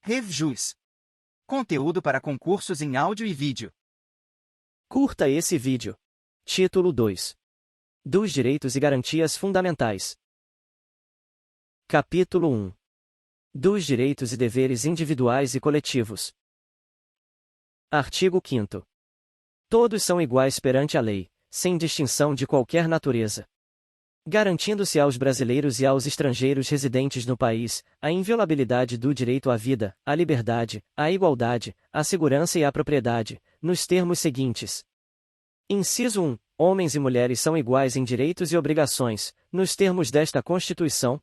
RevJus. Conteúdo para concursos em áudio e vídeo. Curta esse vídeo. Título 2. Dos Direitos e Garantias Fundamentais. Capítulo 1. Dos Direitos e Deveres Individuais e Coletivos. Artigo 5º. Todos são iguais perante a lei, sem distinção de qualquer natureza. Garantindo-se aos brasileiros e aos estrangeiros residentes no país a inviolabilidade do direito à vida, à liberdade, à igualdade, à segurança e à propriedade, nos termos seguintes. Inciso 1. Homens e mulheres são iguais em direitos e obrigações, nos termos desta Constituição.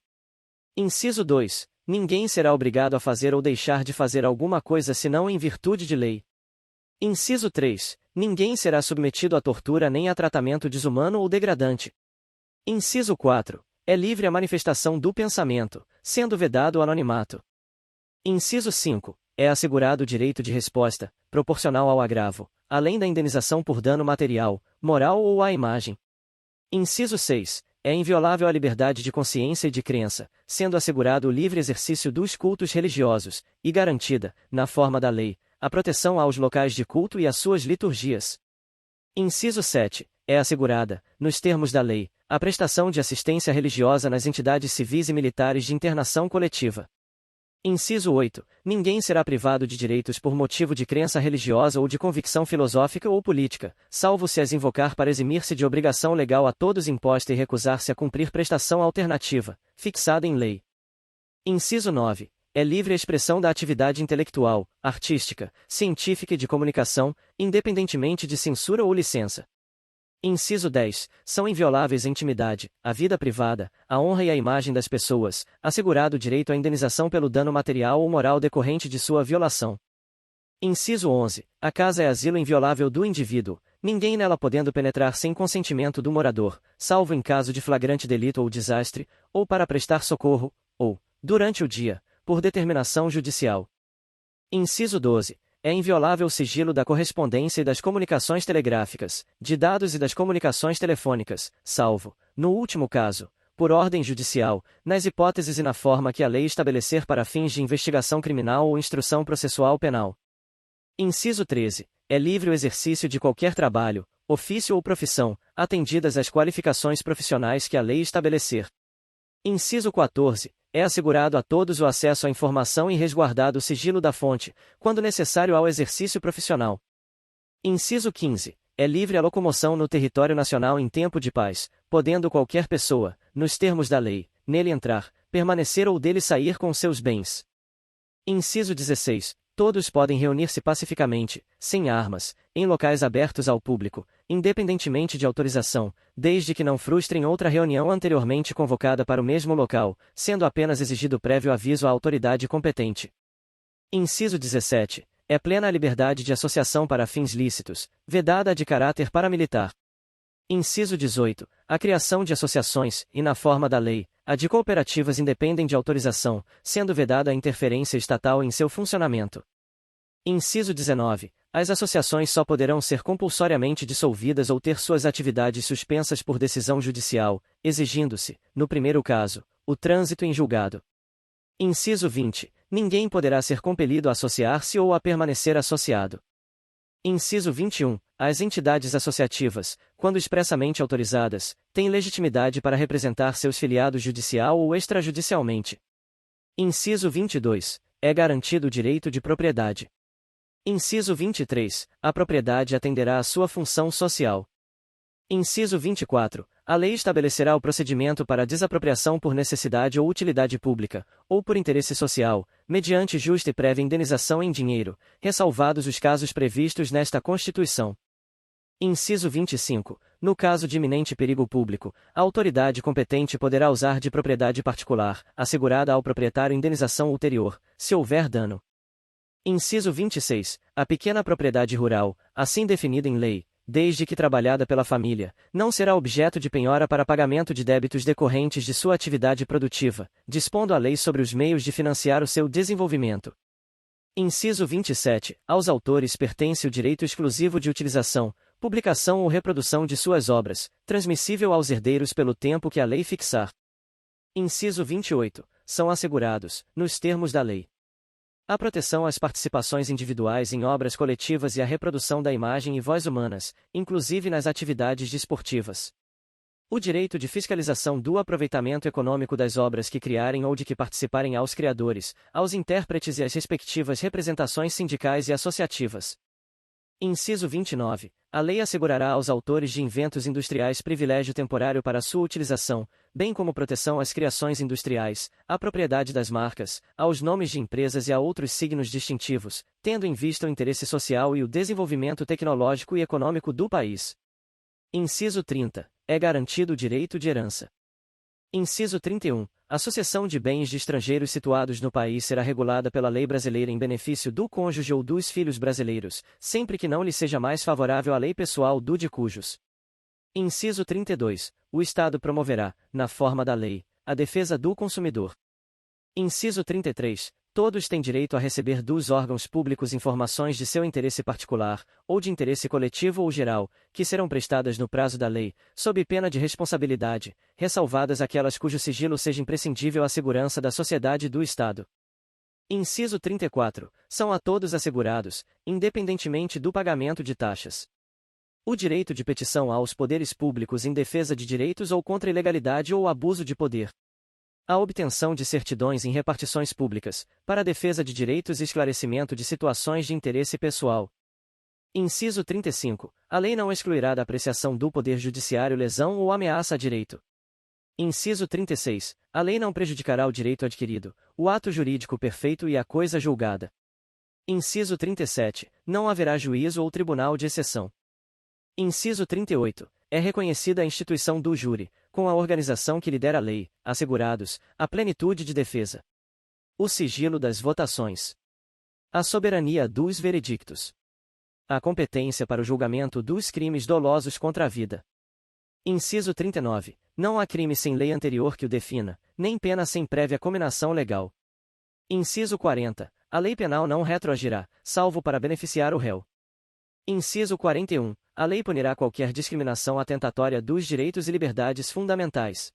Inciso 2. Ninguém será obrigado a fazer ou deixar de fazer alguma coisa senão em virtude de lei. Inciso 3. Ninguém será submetido a tortura nem a tratamento desumano ou degradante. Inciso 4. É livre a manifestação do pensamento, sendo vedado o anonimato. Inciso 5. É assegurado o direito de resposta, proporcional ao agravo, além da indenização por dano material, moral ou à imagem. Inciso 6. É inviolável a liberdade de consciência e de crença, sendo assegurado o livre exercício dos cultos religiosos, e garantida, na forma da lei, a proteção aos locais de culto e às suas liturgias. Inciso 7. É assegurada, nos termos da lei, a prestação de assistência religiosa nas entidades civis e militares de internação coletiva. Inciso 8. Ninguém será privado de direitos por motivo de crença religiosa ou de convicção filosófica ou política, salvo se as invocar para eximir-se de obrigação legal a todos imposta e recusar-se a cumprir prestação alternativa, fixada em lei. Inciso 9. É livre a expressão da atividade intelectual, artística, científica e de comunicação, independentemente de censura ou licença. Inciso 10. São invioláveis a intimidade, a vida privada, a honra e a imagem das pessoas, assegurado o direito à indenização pelo dano material ou moral decorrente de sua violação. Inciso 11. A casa é asilo inviolável do indivíduo, ninguém nela podendo penetrar sem consentimento do morador, salvo em caso de flagrante delito ou desastre, ou para prestar socorro, ou, durante o dia, por determinação judicial. Inciso 12. É inviolável o sigilo da correspondência e das comunicações telegráficas, de dados e das comunicações telefônicas, salvo, no último caso, por ordem judicial, nas hipóteses e na forma que a lei estabelecer para fins de investigação criminal ou instrução processual penal. Inciso 13. É livre o exercício de qualquer trabalho, ofício ou profissão, atendidas as qualificações profissionais que a lei estabelecer. Inciso 14. É assegurado a todos o acesso à informação e resguardado o sigilo da fonte, quando necessário ao exercício profissional. Inciso 15. É livre a locomoção no território nacional em tempo de paz, podendo qualquer pessoa, nos termos da lei, nele entrar, permanecer ou dele sair com seus bens. Inciso 16. Todos podem reunir-se pacificamente, sem armas, em locais abertos ao público, independentemente de autorização, desde que não frustrem outra reunião anteriormente convocada para o mesmo local, sendo apenas exigido prévio aviso à autoridade competente. Inciso 17. É plena a liberdade de associação para fins lícitos, vedada a de caráter paramilitar. Inciso 18. A criação de associações, e na forma da lei, a de cooperativas independem de autorização, sendo vedada a interferência estatal em seu funcionamento. Inciso 19. As associações só poderão ser compulsoriamente dissolvidas ou ter suas atividades suspensas por decisão judicial, exigindo-se, no primeiro caso, o trânsito em julgado. Inciso 20. Ninguém poderá ser compelido a associar-se ou a permanecer associado. Inciso 21. As entidades associativas, quando expressamente autorizadas, têm legitimidade para representar seus filiados judicial ou extrajudicialmente. Inciso 22. É garantido o direito de propriedade. Inciso 23. A propriedade atenderá à sua função social. Inciso 24. A lei estabelecerá o procedimento para a desapropriação por necessidade ou utilidade pública, ou por interesse social, mediante justa e prévia indenização em dinheiro, ressalvados os casos previstos nesta Constituição. Inciso 25. No caso de iminente perigo público, a autoridade competente poderá usar de propriedade particular, assegurada ao proprietário indenização ulterior, se houver dano. Inciso 26. A pequena propriedade rural, assim definida em lei, desde que trabalhada pela família, não será objeto de penhora para pagamento de débitos decorrentes de sua atividade produtiva, dispondo a lei sobre os meios de financiar o seu desenvolvimento. Inciso 27. Aos autores pertence o direito exclusivo de utilização, publicação ou reprodução de suas obras, transmissível aos herdeiros pelo tempo que a lei fixar. Inciso 28. São assegurados, nos termos da lei, A proteção às participações individuais em obras coletivas e a reprodução da imagem e voz humanas, inclusive nas atividades desportivas. O direito de fiscalização do aproveitamento econômico das obras que criarem ou de que participarem aos criadores, aos intérpretes e às respectivas representações sindicais e associativas. Inciso 29. A lei assegurará aos autores de inventos industriais privilégio temporário para sua utilização, bem como proteção às criações industriais, à propriedade das marcas, aos nomes de empresas e a outros signos distintivos, tendo em vista o interesse social e o desenvolvimento tecnológico e econômico do país. Inciso 30. É garantido o direito de herança. Inciso 31. A sucessão de bens de estrangeiros situados no país será regulada pela lei brasileira em benefício do cônjuge ou dos filhos brasileiros, sempre que não lhe seja mais favorável a lei pessoal do de cujos. Inciso 32. O Estado promoverá, na forma da lei, a defesa do consumidor. Inciso 33. Todos têm direito a receber dos órgãos públicos informações de seu interesse particular, ou de interesse coletivo ou geral, que serão prestadas no prazo da lei, sob pena de responsabilidade, ressalvadas aquelas cujo sigilo seja imprescindível à segurança da sociedade e do Estado. Inciso 34. São a todos assegurados, independentemente do pagamento de taxas, o direito de petição aos poderes públicos em defesa de direitos ou contra ilegalidade ou abuso de poder, a obtenção de certidões em repartições públicas, para a defesa de direitos e esclarecimento de situações de interesse pessoal. Inciso 35. A lei não excluirá da apreciação do Poder Judiciário lesão ou ameaça a direito. Inciso 36. A lei não prejudicará o direito adquirido, o ato jurídico perfeito e a coisa julgada. Inciso 37. Não haverá juízo ou tribunal de exceção. Inciso 38. É reconhecida a instituição do júri, com a organização que lhe der a lei, assegurados, a plenitude de defesa, o sigilo das votações, a soberania dos veredictos, a competência para o julgamento dos crimes dolosos contra a vida. Inciso 39. Não há crime sem lei anterior que o defina, nem pena sem prévia cominação legal. Inciso 40. A lei penal não retroagirá, salvo para beneficiar o réu. Inciso 41. A lei punirá qualquer discriminação atentatória dos direitos e liberdades fundamentais.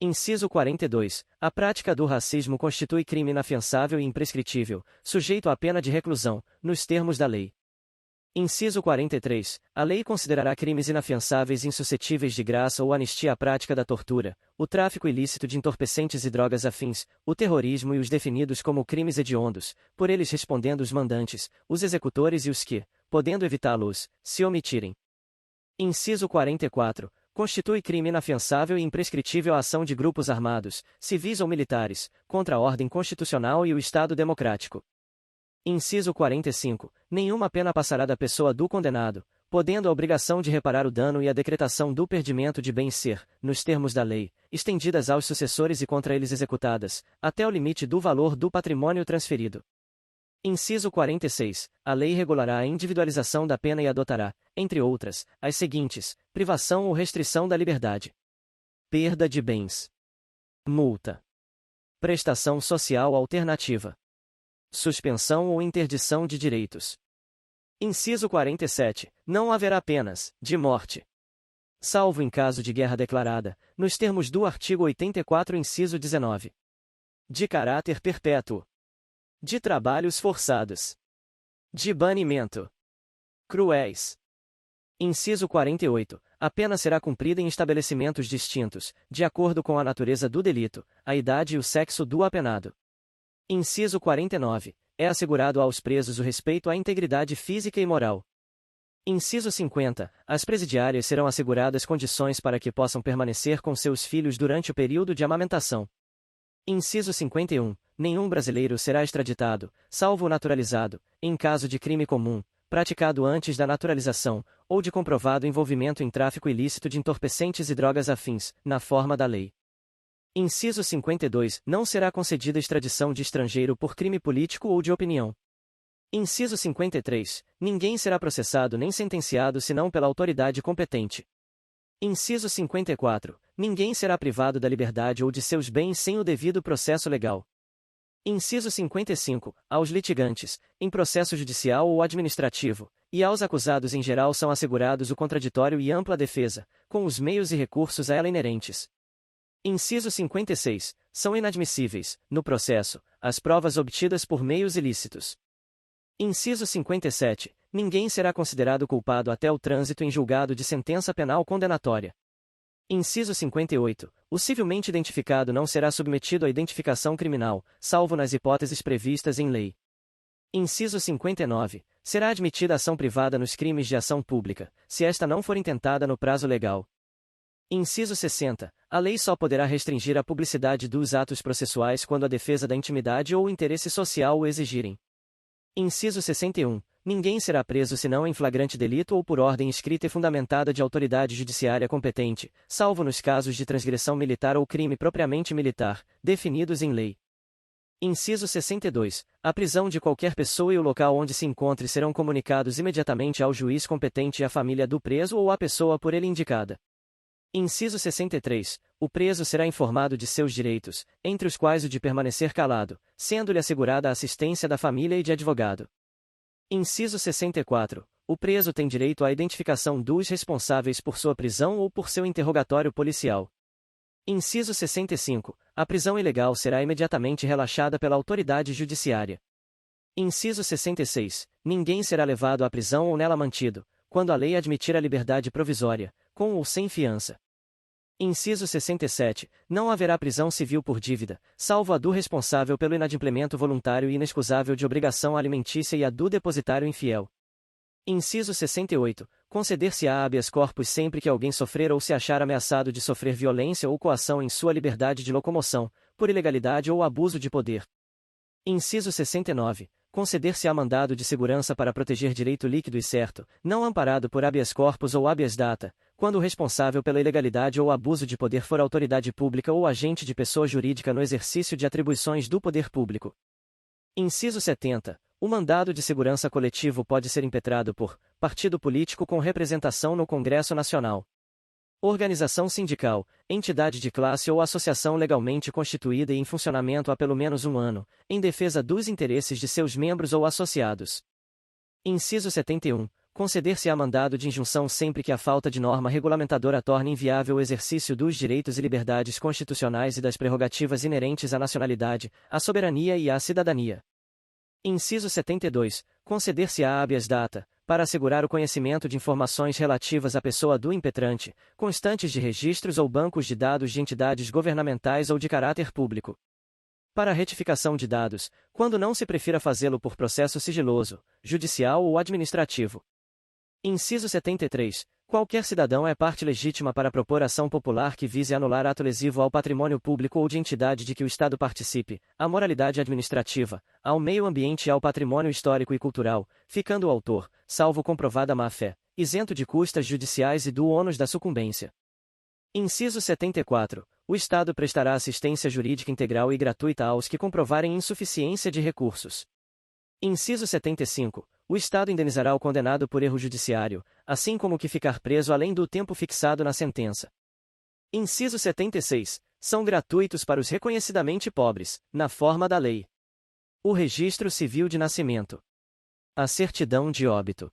Inciso 42. A prática do racismo constitui crime inafiançável e imprescritível, sujeito à pena de reclusão, nos termos da lei. Inciso 43. A lei considerará crimes inafiançáveis insuscetíveis de graça ou anistia a prática da tortura, o tráfico ilícito de entorpecentes e drogas afins, o terrorismo e os definidos como crimes hediondos, por eles respondendo os mandantes, os executores e os que, podendo evitá-los, se omitirem. Inciso 44. Constitui crime inafiançável e imprescritível a ação de grupos armados, civis ou militares, contra a ordem constitucional e o Estado democrático. Inciso 45. Nenhuma pena passará da pessoa do condenado, podendo a obrigação de reparar o dano e a decretação do perdimento de bens ser, nos termos da lei, estendidas aos sucessores e contra eles executadas, até o limite do valor do patrimônio transferido. Inciso 46. A lei regulará a individualização da pena e adotará, entre outras, as seguintes: privação ou restrição da liberdade, perda de bens, multa, prestação social alternativa, suspensão ou interdição de direitos. Inciso 47. Não haverá penas de morte, salvo em caso de guerra declarada, nos termos do artigo 84, inciso 19. De caráter perpétuo, de trabalhos forçados, de banimento, cruéis. Inciso 48. A pena será cumprida em estabelecimentos distintos, de acordo com a natureza do delito, a idade e o sexo do apenado. Inciso 49. É assegurado aos presos o respeito à integridade física e moral. Inciso 50. As presidiárias serão asseguradas condições para que possam permanecer com seus filhos durante o período de amamentação. Inciso 51. Nenhum brasileiro será extraditado, salvo o naturalizado, em caso de crime comum, praticado antes da naturalização, ou de comprovado envolvimento em tráfico ilícito de entorpecentes e drogas afins, na forma da lei. Inciso 52. Não será concedida extradição de estrangeiro por crime político ou de opinião. Inciso 53. Ninguém será processado nem sentenciado senão pela autoridade competente. Inciso 54. Ninguém será privado da liberdade ou de seus bens sem o devido processo legal. Inciso 55. Aos litigantes, em processo judicial ou administrativo, e aos acusados em geral são assegurados o contraditório e ampla defesa, com os meios e recursos a ela inerentes. Inciso 56. São inadmissíveis, no processo, as provas obtidas por meios ilícitos. Inciso 57. Ninguém será considerado culpado até o trânsito em julgado de sentença penal condenatória. Inciso 58. O civilmente identificado não será submetido à identificação criminal, salvo nas hipóteses previstas em lei. Inciso 59. Será admitida ação privada nos crimes de ação pública, se esta não for intentada no prazo legal. Inciso 60. A lei só poderá restringir a publicidade dos atos processuais quando a defesa da intimidade ou o interesse social o exigirem. Inciso 61. Ninguém será preso senão em flagrante delito ou por ordem escrita e fundamentada de autoridade judiciária competente, salvo nos casos de transgressão militar ou crime propriamente militar, definidos em lei. Inciso 62. A prisão de qualquer pessoa e o local onde se encontre serão comunicados imediatamente ao juiz competente e à família do preso ou à pessoa por ele indicada. Inciso 63. O preso será informado de seus direitos, entre os quais o de permanecer calado, sendo-lhe assegurada a assistência da família e de advogado. Inciso 64. O preso tem direito à identificação dos responsáveis por sua prisão ou por seu interrogatório policial. Inciso 65. A prisão ilegal será imediatamente relaxada pela autoridade judiciária. Inciso 66. Ninguém será levado à prisão ou nela mantido, quando a lei admitir a liberdade provisória, com ou sem fiança. Inciso 67. Não haverá prisão civil por dívida, salvo a do responsável pelo inadimplemento voluntário e inexcusável de obrigação alimentícia e a do depositário infiel. Inciso 68. Conceder-se-á habeas corpus sempre que alguém sofrer ou se achar ameaçado de sofrer violência ou coação em sua liberdade de locomoção, por ilegalidade ou abuso de poder. Inciso 69. Conceder-se-á mandado de segurança para proteger direito líquido e certo, não amparado por habeas corpus ou habeas data, quando o responsável pela ilegalidade ou abuso de poder for autoridade pública ou agente de pessoa jurídica no exercício de atribuições do poder público. Inciso 70. O mandado de segurança coletivo pode ser impetrado por partido político com representação no Congresso Nacional, organização sindical, entidade de classe ou associação legalmente constituída e em funcionamento há pelo menos um ano, em defesa dos interesses de seus membros ou associados. Inciso 71. Conceder-se-á mandado de injunção sempre que a falta de norma regulamentadora torne inviável o exercício dos direitos e liberdades constitucionais e das prerrogativas inerentes à nacionalidade, à soberania e à cidadania. Inciso 72. Conceder-se-á habeas data, para assegurar o conhecimento de informações relativas à pessoa do impetrante, constantes de registros ou bancos de dados de entidades governamentais ou de caráter público. Para a retificação de dados, quando não se prefira fazê-lo por processo sigiloso, judicial ou administrativo. Inciso 73. Qualquer cidadão é parte legítima para propor ação popular que vise anular ato lesivo ao patrimônio público ou de entidade de que o Estado participe, à moralidade administrativa, ao meio ambiente e ao patrimônio histórico e cultural, ficando o autor, salvo comprovada má-fé, isento de custas judiciais e do ônus da sucumbência. Inciso 74. O Estado prestará assistência jurídica integral e gratuita aos que comprovarem insuficiência de recursos. Inciso 75. O Estado indenizará o condenado por erro judiciário, assim como o que ficar preso além do tempo fixado na sentença. Inciso 76. São gratuitos para os reconhecidamente pobres, na forma da lei: o registro civil de nascimento, a certidão de óbito.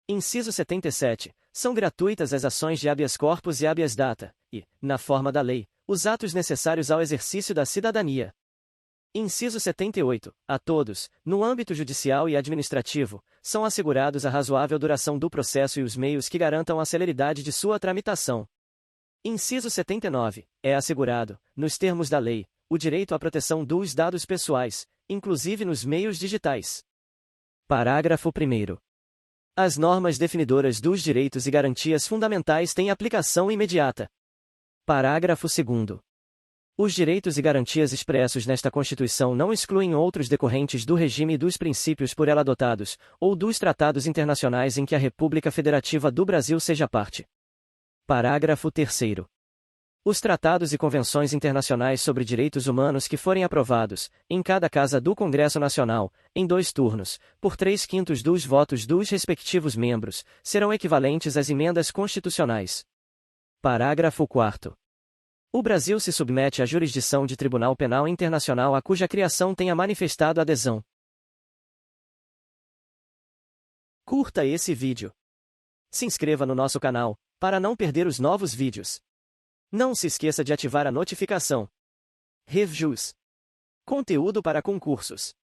Inciso 77. São gratuitas as ações de habeas corpus e habeas data, e, na forma da lei, os atos necessários ao exercício da cidadania. Inciso 78. A todos, no âmbito judicial e administrativo, são assegurados a razoável duração do processo e os meios que garantam a celeridade de sua tramitação. Inciso 79. É assegurado, nos termos da lei, o direito à proteção dos dados pessoais, inclusive nos meios digitais. Parágrafo 1º. As normas definidoras dos direitos e garantias fundamentais têm aplicação imediata. Parágrafo 2º. Os direitos e garantias expressos nesta Constituição não excluem outros decorrentes do regime e dos princípios por ela adotados, ou dos tratados internacionais em que a República Federativa do Brasil seja parte. Parágrafo 3º. Os tratados e convenções internacionais sobre direitos humanos que forem aprovados, em cada casa do Congresso Nacional, em 2 turnos, por 3/5 dos votos dos respectivos membros, serão equivalentes às emendas constitucionais. Parágrafo 4º. O Brasil se submete à jurisdição de Tribunal Penal Internacional a cuja criação tenha manifestado adesão. Curta esse vídeo. Se inscreva no nosso canal, para não perder os novos vídeos. Não se esqueça de ativar a notificação. Reviews. Conteúdo para concursos.